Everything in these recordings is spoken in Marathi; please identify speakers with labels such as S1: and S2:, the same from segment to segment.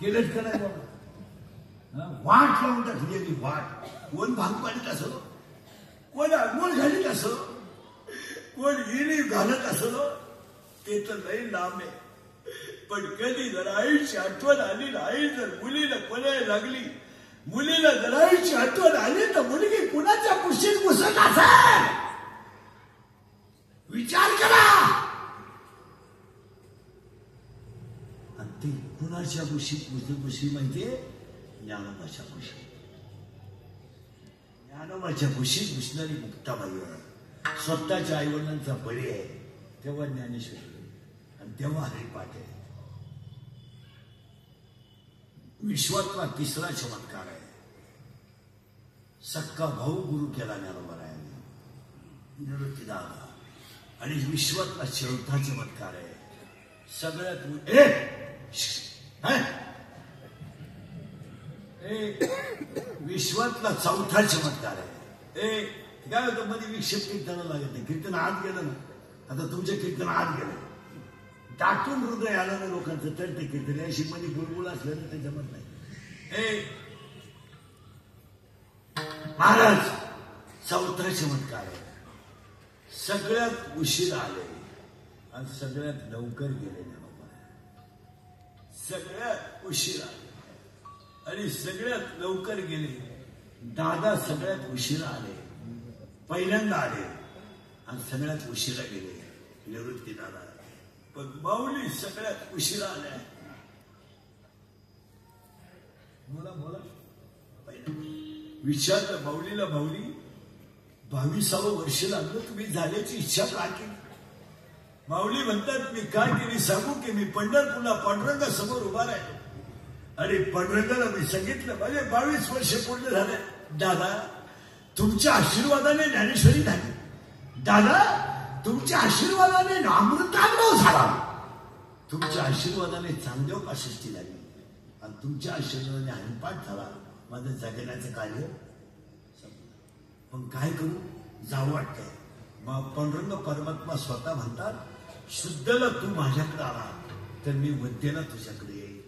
S1: केलंच का नाही बाबा? वाट लावून टाकली वाट. कोण भांग पाडीत असो, कोण आगमन घालीत असो, कोण इणी घालत असो, ते तर लई लांब आहे. पण कधी जर आईची आठवण आली ना, आई जर मुलीला पळायला लागली, मुलीला जर आईची आठवण आली तर मुलगी कुणाच्या कुशीत घुसत असेल विचार करा. आणि ती कुणाच्या कुशीत घुसली माहितीये? ज्ञानोबाच्या कुशीत. ज्ञानोबाच्या कुशीत घुसणारी मुक्ताबाईवर स्वतःच्या आईवडिलांचा बळी आहे, तेव्हा ज्ञानेश्वरी आणि तेव्हा हरिपाठ आहे. विश्वातला तिसरा चमत्कार आहे. सक्का भाऊ गुरु केला ज्ञानोबारायांनी, निवृत्ती दादा. आणि विश्वातला चौथा चमत्कार आहे. सगळ्यात विश्वातला चौथा चमत्कार आहे. काय होतं मध्ये विक्षेप कीर्तनाला लागत नाही. कीर्तन आत गेलं ना, आता तुमच्या कीर्तन आत गेलं, दाटून हृदय आलं ना लोकांचं, तर ते कीर्तन अशी मध्ये बुलबुल असलं ना ते जमत नाही. महाराज चौथा चमत्कार आहे. सगळ्यात उशीर आले आणि सगळ्यात लवकर गेले ज्ञानोबा. सगळ्यात उशीर आले आणि सगळ्यात लवकर गेले. दादा सगळ्यात उशिरा आले, पहिल्यांदा आले आणि सगळ्यात उशिरा गेले, निवृत्ती दादा. पण माऊली सगळ्यात उशिरा आल्या. बोला बोला. विचारलं माऊलीला, माऊली 22वं वर्ष लागलं, तुम्ही झाल्याची इच्छा का केली? माऊली म्हणतात, मी काय केली सांगू की? मी पंढरपूरला पांडुरंगा समोर उभा राहिलो आणि पांडुरंगाला मी सांगितलं, माझे 22 वर्ष पूर्ण झाले. दादा तुमच्या आशीर्वादाने ज्ञानेश्वरी झाली, दादा तुमच्या आशीर्वादाने अमृतानुभव झाला, तुमच्या आशीर्वादाने चांगदेव पासष्टी झाली आणि तुमच्या आशीर्वादाने हरिपाठ झाला. माझं जगण्याचं कार्य. पण काय करू, जाऊ वाटतंय. मग पांडुरंग परमात्मा स्वतः म्हणतात, शुद्धला तू माझ्याकडे आला तर मी वद्येला तुझ्याकडे येईल.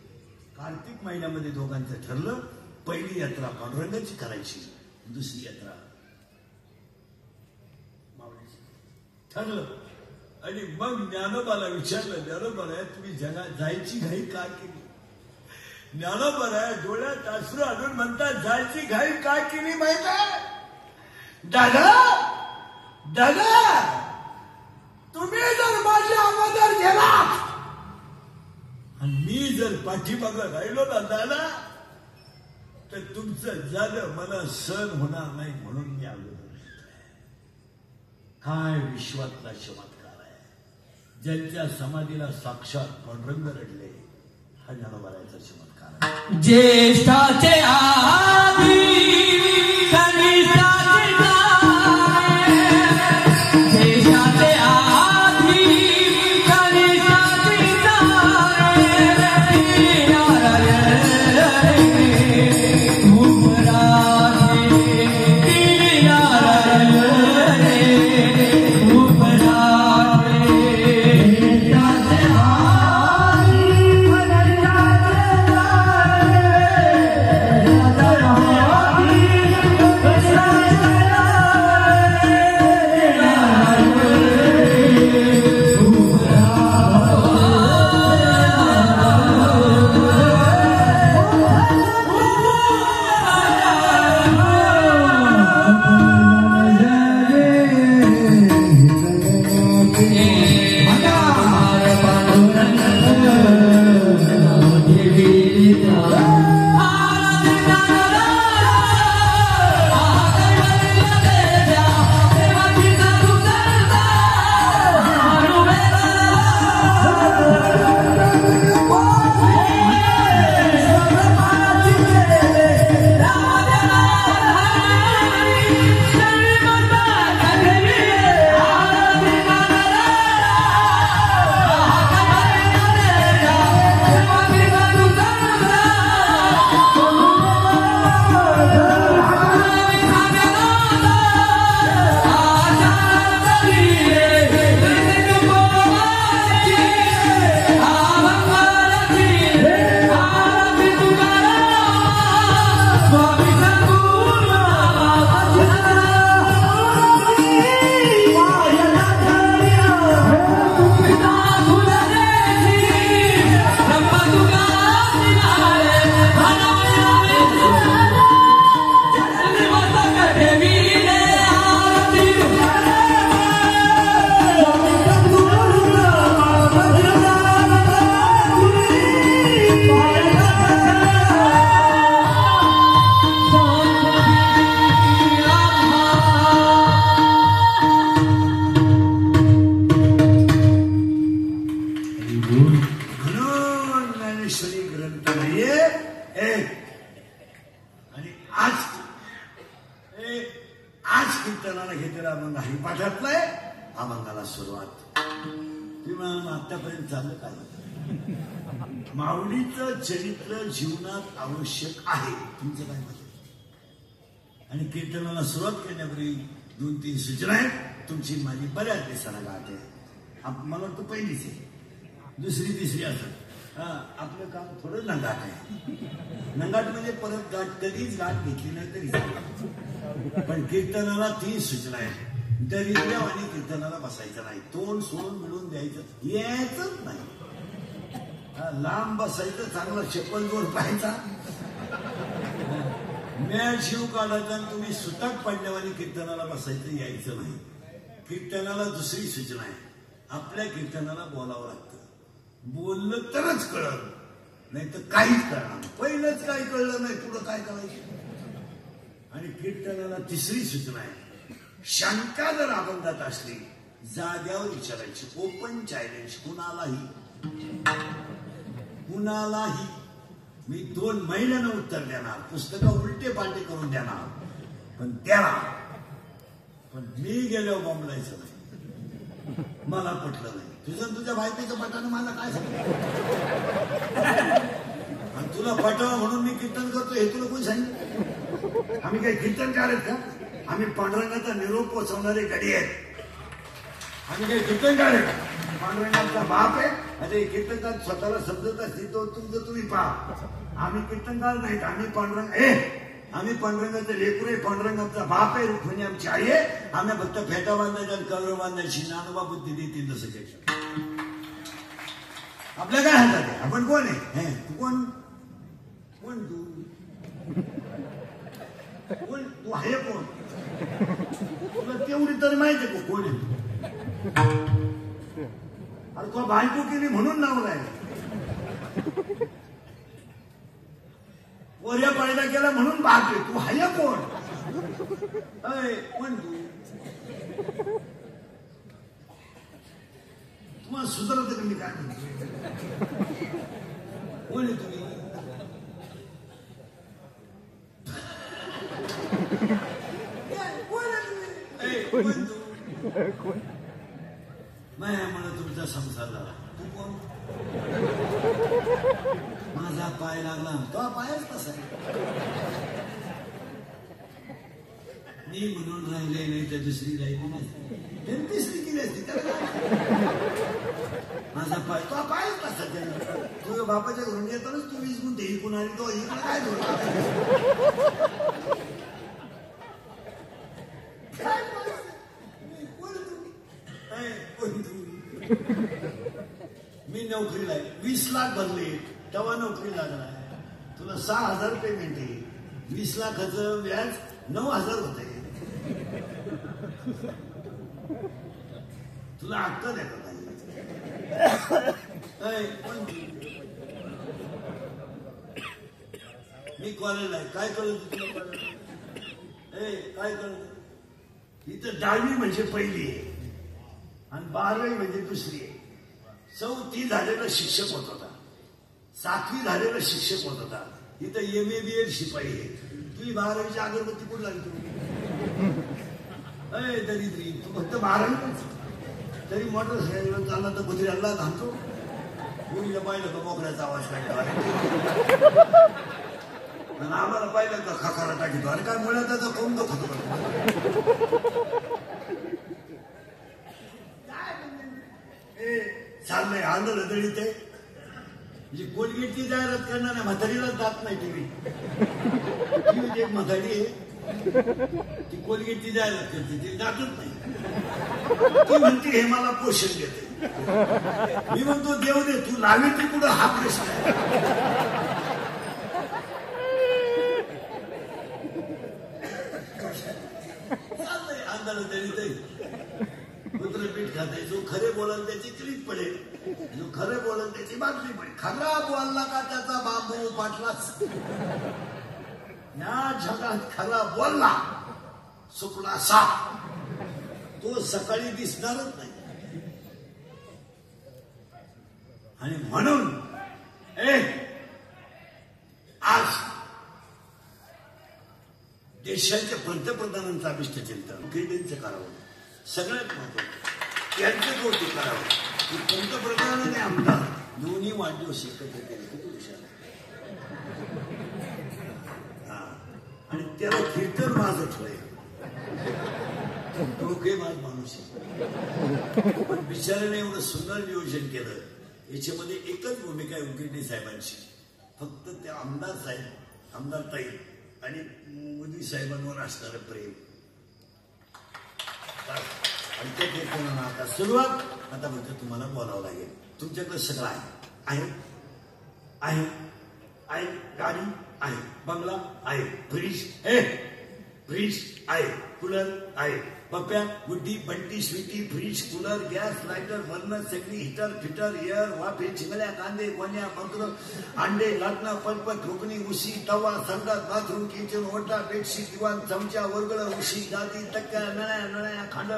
S1: कार्तिक महिन्यामध्ये दोघांचं ठरलं, पहिली यात्रा पांडुरंगाची करायची, दुसरी यात्रा माऊलीची ठरलं. आणि मग ज्ञानोबाला विचारलं, ज्ञानोबाला तुम्ही जगात जायची घाई का केली? ज्ञानोबाला डोळ्यात अश्रू आणून म्हणतात, जायची घाई का केली माहित आहे? दादा दादा तुम्ही जर माझ्या अगोदर गेला आणि मी जर पाठीमागं राहिलो ना दादा, तर तुमचं झालं मला सहन होणार नाही, म्हणून मी अगोदर. काय विश्वातला चमत्कार आहे. ज्यांच्या समाधीला साक्षात पांडुरंग रडले, हा ज्ञानोबारायांचा चमत्कार आहे.
S2: ज्येष्ठाचे आधी
S3: Oh
S1: ज्ञानेश्वरी ग्रंथ नाहीये आणि आज कीर्तनाला घेतलेला अभंग हरिपाठातला आहे. अभंगाला सुरुवात तुम्ही आतापर्यंत चाललं काय? माऊलीचं चरित्र जीवनात आवश्यक आहे. तुमचं काय मत? आणि कीर्तनाला सुरुवात करण्यापूर्वी 2-3 सूचना आहेत. तुमची माझी बऱ्याच दिवसाला गाठ आहे. मला वाटतं पहिलीच आहे, दुसरी तिसरी असं आपलं काम थोडं नंगाट आहे. नंगाट म्हणजे परत गाठ कधीच गाठ घेतली नाही तरी चालेल. पण कीर्तनाला 3 सूचना आहेत. दरिद्र्या आणि कीर्तनाला बसायचं नाही. तोंड सोडून मिळून द्यायचं यायचंच नाही. लांब बसायचं, चांगला चप्पल जोड पाहायचा, मेळ शिव काढायचा आणि तुम्ही सुताक पडल्यावानी कीर्तनाला बसायचं यायचं नाही. कीर्तनाला दुसरी सूचना आहे, आपल्या कीर्तनाला बोलावं लागतं. बोललं तरच कळलं, नाही तर काहीच कळणार. पहिलंच काही कळलं नाही, पुढं काय करायचं. आणि कीर्तनाला तिसरी सूचना आहे, शंका जर अभंगात असली जाग्यावर विचारायची. ओपन चॅलेंज कुणालाही. मी 2 महिन्यानं उत्तर देणार, पुस्तकं उलटे पालटे करून देणार, पण मी गेल्यावर बोंबलायचं नाही. मला पटलं नाही. तुझं तुझ्या बायकोचं पटानं मला काय सांगितलं? आणि तुला पटावं म्हणून मी कीर्तन करतो हे तुला कोण सांगितलं? आम्ही काही कीर्तनकार आहेत का? आम्ही पांडुरंगाचा निरोप पोचवणारे गडी आहेत. आम्ही काही कीर्तनकार आहेत? पांडुरंगाचा बाप आहे. अरे कीर्तनकार स्वतःला समजत असतील तो तुमचं तुम्ही पहा. आम्ही कीर्तनकार नाहीत. आम्ही पांडुरंगाचे लेकरू आहे. पांडुरंगाचा बाप आहे. रुक्मिणी आमची आई आहे. आम्ही फक्त फेटा बांधायचा आणि कवर बांधायची. ज्ञानोबा बुद्धी देतील तसं काही. आपल्या काय हातात आहे? आपण कोण आहे? तू कोण तू आहे कोण? तुला तेवढी तरी माहिती आहे कोण आहे? अरे तुला बायको केली म्हणून नाव राहिलं. पोऱ्या पैदा केला म्हणून बाप आहे. तू आहे कोण? कोण तू? तुम्हाला सुधारत मी काय म्हणतो? कोण आहे तुम्ही? मला तुमचा संसार झाला. तू कोण? माझा पाय लागला. तो पायच कसा आहे? मी म्हणून राहिले नाही तर दुसरी राहिली नाही. तिसरी केली असती त्याला. माझा पाय, तो पायच कसा त्याला? तुझ्या बापाच्या घरून येतानाच तू 20 गुंठे इकून आली. तो इकडे काय मी नोकरीला आहे. 20 लाख भरले तेव्हा नोकरी लागला. तुला 6,000 पेमेंट आहे. 20 लाखाचं व्याज 9,000 होत आहे. तुला अक्कल आहे का काही? मी कॉलेजला आहे. काय कळलं तुला? काय कळलं? इथं 10वी म्हणजे पहिली आहे आणि 12वी म्हणजे दुसरी आहे. 4थी झालेला शिक्षक होत होता. 7वी झालेला शिक्षक होत होता. इथं MA BEd शिपाई आहे. तुझी 12वीची अगरबत्ती कुठं लागली? तुम्ही दरिद्री, तू फक्त 12वी तरी मोटरसायकल चालला तर गुजराला घालतो. मुलीला पाहिलं का मोकळ्याचा आवाज काढला आणि आम्हाला पाहिलं का खखारा टाकीतो. अरे काय मुळे त्याचा कोण तो खातो? चाललंय आंदोलन दळीत आहे. म्हणजे कोलगेटची जाहिरात करणार नाही. म्हातारीला जात नाही टीव्ही. एक म्हातारी आहे ती कोलगेटची जाहिरात करते, ती जातच नाही. ती म्हणते हे मला पोषण देते. मी म्हणतो देव दे, तू लावी ती कुठं हा प्रश्न आहे. चाललंय आंदोलन दळीत आहे. पीठ खाते. जो खरे बोलाल त्याची क्लिप पडेल, जो खरे बोलाल त्याची बातमी पडेल. खरा बोलला का त्याचा बांबू पाटलाच. या जगात खरा बोलला सुकला साप, तो सकाळी दिसणारच नाही. आणि म्हणून आज देशाच्या पंतप्रधानांचं अभिष्ट चिंतन क्रीडेचं करावं. सगळ्यात महत्वाचं त्यांचं कौतुक करावं की पंतप्रधान आणि आमदार दोन्ही वाढदिवस एकत्र केले. किती हुशार. आणि त्याला कीर्तन माझं ठेवाय डोके माझ माणूस आहे. पण बिचाराने एवढं सुंदर नियोजन केलं. याच्यामध्ये एकच भूमिका आहे उकेडे साहेबांची. फक्त त्या आमदार साहेब आमदार ताई आणि मोदी साहेबांवर असणारं प्रेम. आणि त्या कीर्तनाला आता सुरुवात. आता फक्त तुम्हाला बोलावं लागेल. तुमच्याकडे सगळं आहे आहे आहे गाडी आहे, बंगला आहे, फ्रीज आहे, कूलर आहे, Pappya Guddi Bunty Sweety fridge cooler gas lighter burner सगळी हिटर फिटर एअर वाफे चिंगल्या कांदे गोण्या बकर अंडे लाटणं पल्प ठोकणी उशी तवा संडास बाथरूम किचन ओटा बेडशीट दिवाण चमचा वर्गळ उशी गादी तक्क्या नळ्या खांड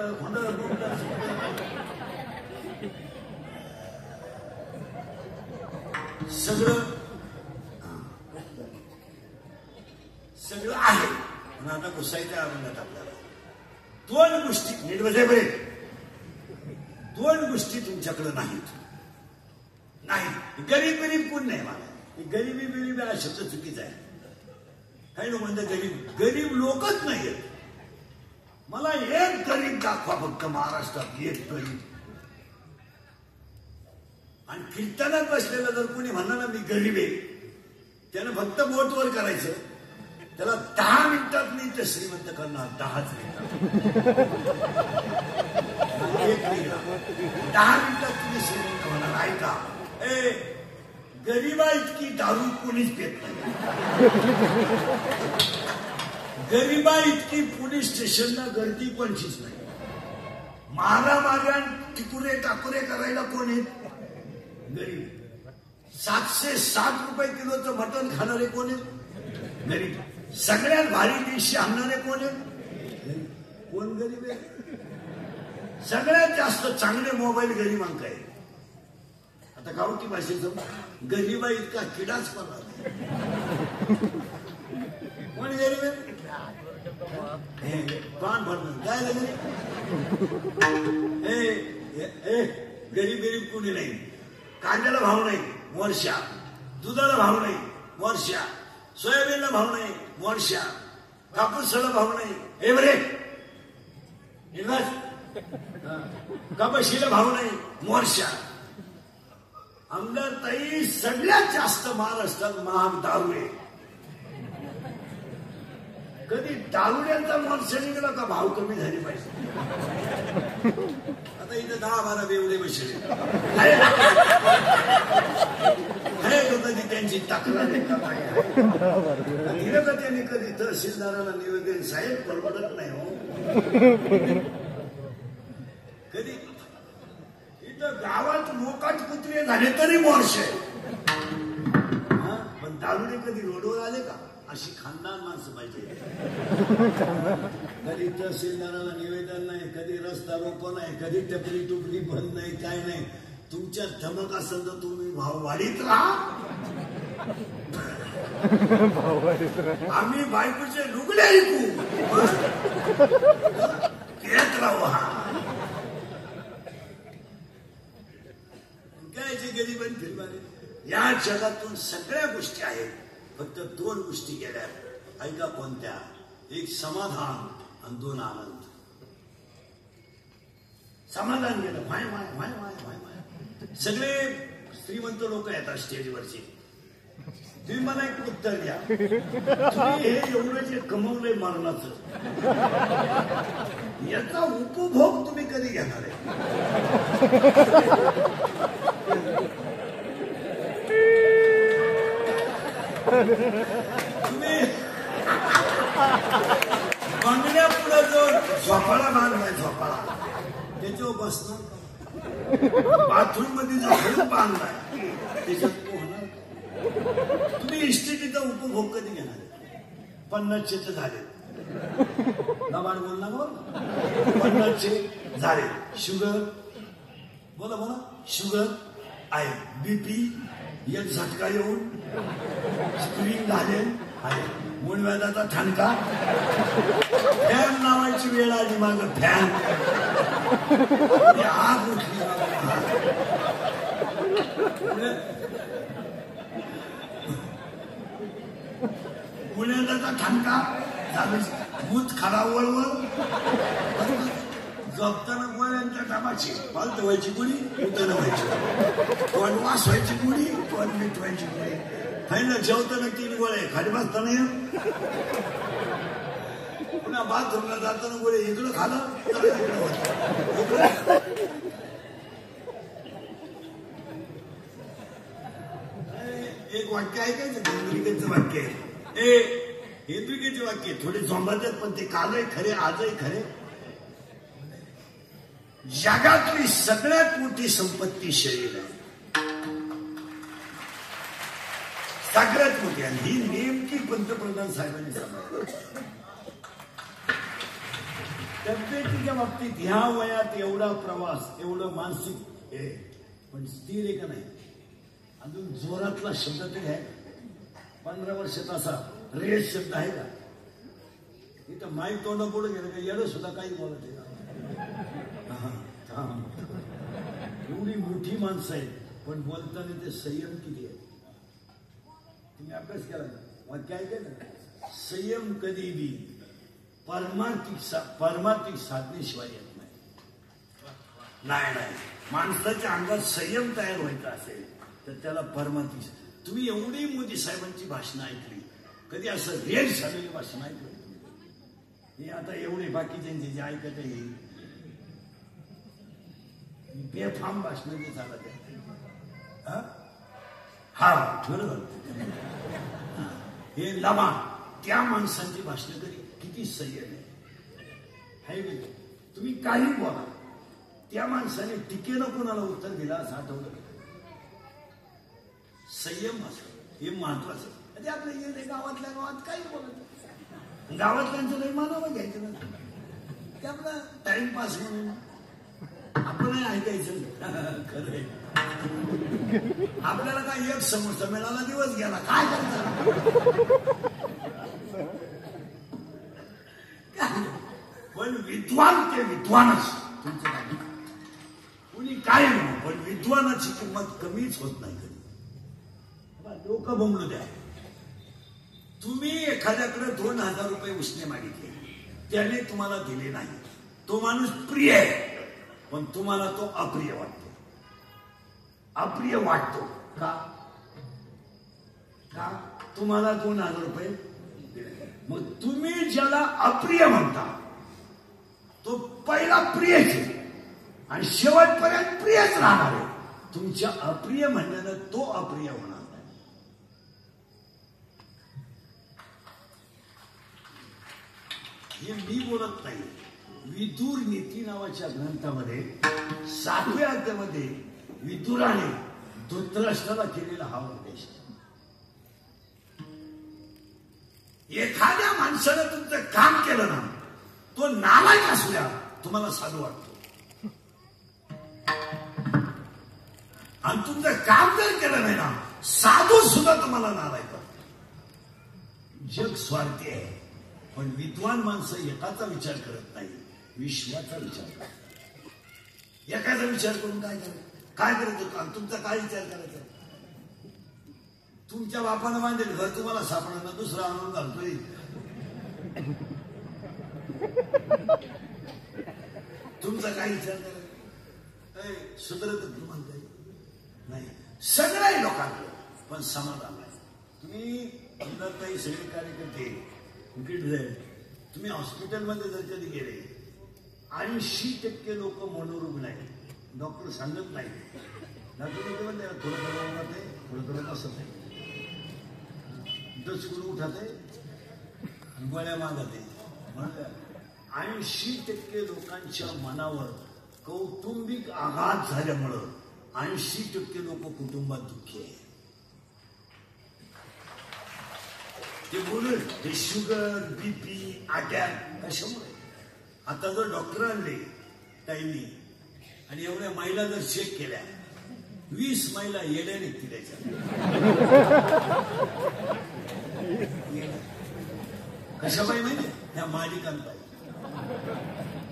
S1: सगळं आहे. पण आता घुसायच्या आनंदात आपल्याला दोन गोष्टी नीट बजे बरे. दोन गोष्टी तुमच्याकडे नाहीत. नाही गरीब कोण नाही. मला गरीबी हा शब्द चुकीचा आहे. काही लोक म्हणतात गरीब लोकच नाहीत. मला एक गरीब दाखवा फक्त महाराष्ट्रात. एक गरीब. आणि कीर्तनात बसलेला जर कोणी म्हणणार मी गरीब आहे त्यानं फक्त बोटवर करायचं. त्याला 10 मिनिटात मी ते श्रीमंत करणार. 10 मिनिटात 10 मिनिटात तुम्ही श्रीमंत होणार. ऐका गरीबा इतकी दारू कोणीच पेत नाही. गरीबा इतकी पोलीस स्टेशनला गर्दी कोणचीच नाही. मारामाऱ्या टिकुरे टाकुरे करायला कोण आहेत? गरीब. 707 रुपये किलोचं मटण खाणारे कोण आहेत? गरीब. सगळ्यात भारी डिश आणणारे कोण आहेत? कोण गरीब आहे? सगळ्यात जास्त चांगले मोबाईल गरीबांक आहे. आता गावठी भाषेचं गरीबा इतका किडाच पडला. कोण गरीब आहे? पान भरणं काय गरीब कोणी नाही. कांद्याला भाव नाही वर्षा. दुधाला भाव नाही वर्षा. सोयाबीनला भाव नाही वर्षा. कापूसाला भाव नाही. हे बरे कपाशीला भाव नाही वर्षा. आमदार ताई सगळ्यात जास्त महाराष्ट्रात महाग दारू आहे. कधी दारुड्यांचा मोर्चा निघाला का भाव कमी झाले पाहिजे. आता इथं 10-12 बेवडे बसले कधी त्यांची तक्रार दिलं का त्यांनी कधी तहसीलदाराला निवेदन साहेब परवडत नाही हो. कधी इथं गावात मोकाट कुत्रे झाले तरी मोर्चे. पण दारुडे कधी रोडवर आले का? अशी खानदान माणसं पाहिजे. कधी तहसीलदाराला निवेदन नाही, कधी रस्ता रोको नाही, कधी टपरी टुपरी बंद नाही, काय नाही. तुमच्या धमक असेल तर तुम्ही भाव वाढीत राहा. आम्ही बायकोचे लुगडे ऐकू घेत राहू. काय जे गरीबांनी फिरवाले. या जगातून सगळ्या गोष्टी आहेत. फक्त 2 गोष्टी गेल्या. ऐका कोणत्या? एक समाधान आणि 2 आनंद. समाधान गेलं. Y Y Y Y Y Y. सगळे श्रीमंत लोक येतात स्टेजवरचे. तुम्ही मला एक उत्तर द्या. तुम्ही हे एवढं जे कमवलंय मरणाचं याचा उपभोग तुम्ही कधी घेणार आहे? तुम्ही बंगल्यापुढे जो झोपाळा बांधलाय झोपाळा त्याच्यावर बसणार. बाथरूम मध्ये जो हळू बांधलाय त्याच्यात होणार. तुम्ही इस्टेटीचा उपभोग कधी घेणार? 50 झाले. नबाड बोल ना. 50 झाले. शुगर बोला शुगर आहे, बीपी एक झटका येऊन स्प्रिंग झाले मुळव्याधाचा ठणका फॅन नावाची वेळ आली माग फॅन आग उठली मुळव्याधाचा ठणका झालं मूत खडा वळवळ झोपताना गोळ्यांच्या कामाची पालत व्हायची गुढी उतन व्हायची कोण वास व्हायची गुढी कोण मीठ व्हायची गुढी खायला जेवताना 3 गोळे खाली बसताना पुन्हा बाथरूमला जाताना गोळे इकडं खालं तर इकडं होतं एक वाक्य ऐकायचं हेंद्रिकेचं वाक्य आहे हेंद्रिकेचे वाक्य थोडे झोंबातात पण ते कालही खरे आजही खरे जगातली सगळ्यात मोठी संपत्ती शरीर आहे सगळ्यात मोठी आणि ही नेमकी पंतप्रधान साहेबांनी सांगितलं तब्येतीच्या बाबतीत ह्या वयात एवढा प्रवास एवढं मानसिक आहे पण स्थिर आहे का नाही अजून जोरातला शब्द तरी आहे 15 वर्षात असा रेस शब्द आहे का इथं माईक तोंड पुढे गेलं का येणं सुद्धा काही बोलत आहे एवढी मोठी माणसं आहेत पण बोलताना ते संयम किती आहे तुम्ही अभ्यास केला वाक्य ऐकलं ना संयम कधी बी परमार्थिक साधनेशिवाय येत नाही नाही माणसाच्या अंगात संयम तयार व्हायचा असेल तर त्याला परमार्थिक तुम्ही एवढी मोदी साहेबांची भाषणं ऐकली कधी असं रेल झालेली भाषण ऐकलं हे आता एवढे बाकीच्यांचे जे ऐकत आहे बेफाम भाषण जे चालत आहे हा बरोबर हे लमा त्या माणसांची भाषण कधी किती संयम आहे तुम्ही काही बोला त्या माणसाने टीकेनं कोणाला उत्तर दिला असं आठवलं संयम असं हे महत्वाचं ते आपल्या गेले गावातल्या गावात काही बोलत गावातल्यांचं नाही मानावं घ्यायचं ना ते आपला टाइमपास म्हणून आपणही ऐकायचं खरंय आपल्याला काय एक समोसा मिळाला दिवस गेला काय करायचं पण विद्वान ते विद्वानच तुमचं काय कुणी काय म्हणू पण विद्वानाची किंमत कमीच होत नाही कधी लोक बोंबलू द्या तुम्ही एखाद्याकडे 2000 रुपये उसने मागितले त्याने तुम्हाला दिले नाही तो माणूस प्रिय आहे पण तुम्हाला तो अप्रिय वाटतो का तुम्हाला 2000 रुपये मग तुम्ही ज्याला अप्रिय म्हणता तो पहिला प्रियच आहे आणि शेवटपर्यंत प्रियच राहणार आहे तुमच्या अप्रिय म्हणण्यानं तो अप्रिय होणार हे मी बोलत नाही विदुर नीती नावाच्या ग्रंथामध्ये 7व्या अध्यायामध्ये विदुराने धृतराष्ट्राला केलेला हा उपदेश एखाद्या माणसानं तुमचं काम केलं ना तो नालायक असल्या तुम्हाला साधू वाटतो आणि तुमचं काम जर केलं नाही ना साधू सुद्धा तुम्हाला नालायक वाटतो जग स्वार्थी आहे पण विद्वान माणसं एकाचा विचार करत नाही विश्वाचा विचार करतात एकाचा विचार करून काय करायचं काम तुमचा काय विचार करायचा तुमच्या बापानं बांधेल घर तुम्हाला सापडणं दुसरा आणून घालतोय तुमचा काय विचार करायचा सुधरत म्हणताय नाही सगळ्या लोकांना पण समाधान आहे तुम्ही काही सगळे कार्यकर्ते तुम्ही हॉस्पिटलमध्ये जर कधी गेले 80% लोक मनोरुग्ण आहेत डॉक्टर सांगत नाही डॉक्टर म्हणते थोडं थोडं उठत आहे थोडं थोडं बसत आहे दचकून उठत आहे गोळ्या मागत आहे 80% लोकांच्या मनावर कौटुंबिक आघात झाल्यामुळं 80% लोक कुटुंबात दुःखी आहे ते बोलून हे शुगर बीपी अटॅक कशामुळे आता जर डॉक्टर आणले टाईमी आणि एवढ्या महिला जर चेक केल्या 20 महिला येड्या निघतील त्याच्या. कशा बाई म्हणजे ह्या मालिकांबाई,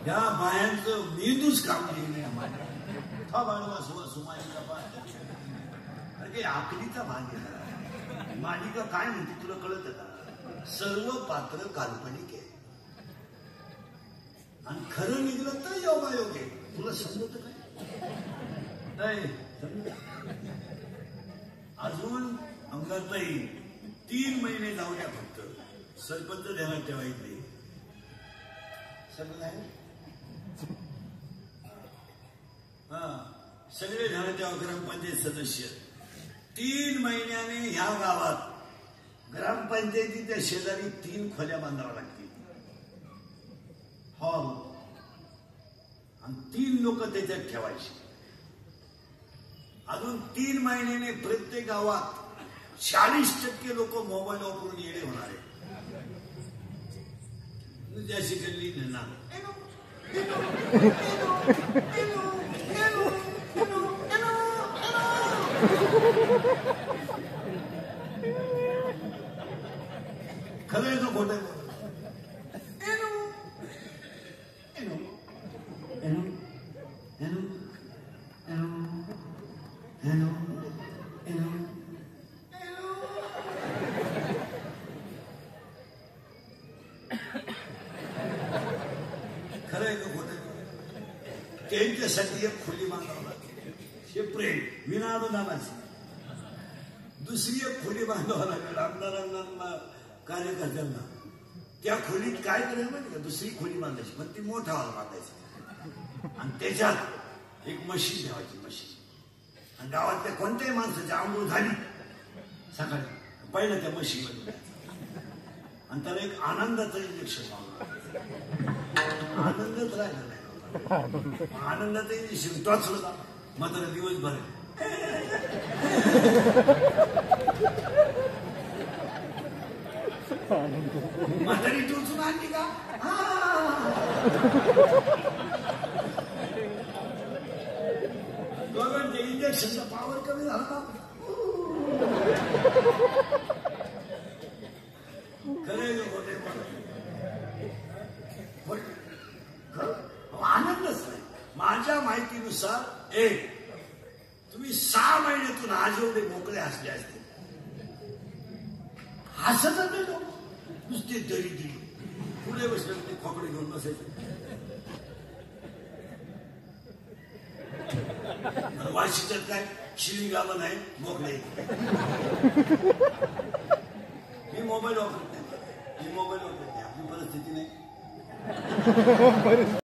S1: ह्या बायांचं मेंदूच काम नाही. हा बाळवा सुमालिका बाय अरे काही आकलीचा भाग आहे. मालिका काय म्हणते तुला कळत का? सर्व पात्र काल्पनिक आहे आणि खरं निघलं तर योगायोग आहे. तुला समजत काय? नाही. अजून अंगाताई 3 महिने जाऊ द्या फक्त. सरपंच ध्यानात ठेवायचे. सगळं आहे हा सगळे ध्यानात ठेवा. ग्रामपंचायत सदस्य 3 महिन्याने ह्या गावात ग्रामपंचायतीच्या शेजारी 3 खोल्या बांधाव्या लागतील. हॉल आणि 3 लोक त्याच्यात ठेवायचे. अजून 3 महिन्याने प्रत्येक गावात 40% लोक मोबाईल वापरून येणे होणार आहे. जशी गल्ली नेणार खरं आहे तो खोट आहे. खरं आहे तो खोट आहे. त्यांच्यासाठी एक खोली बांधावं लागेल. हे प्रेम विनानुदानाची. दुसरी एक खोली बांधावं लागेल आमदारांना कार्यकर्त्यांना. त्या खोलीत काय करायचं माहिती का? दुसरी खोली बांधायची पण ती मोठा हॉल बांधायची आणि त्याच्यात एक मशीन ठेवायची. मशीन आणि गावातल्या कोणत्याही माणसाची आंघोळ झाली सकाळी पहिलं त्या मशीनवर आणि त्याला एक आनंदाचं इंजेक्शन लावलं. आनंदच राहिला नाही. आनंदाचं इंजेक्शन टोचलं का मात्र दिवसभर म्हातारी टोचून आणली का? दोघांच्या इंजेक्शनचा पॉवर कमी झाला का? खरे आनंदच नाही. माझ्या माहितीनुसार तुम्ही 6 महिन्यातून आज एवढे मोकळे असले असते. हसतच नाही लोक. नुसते दरिद्री पुढे बसले ते खोकडे घेऊन बसायचे. वाशिच्यात काय शिलिंगावर नाही मोकळे. मी मोबाईल वापरत नाही. आपली परिस्थिती नाही.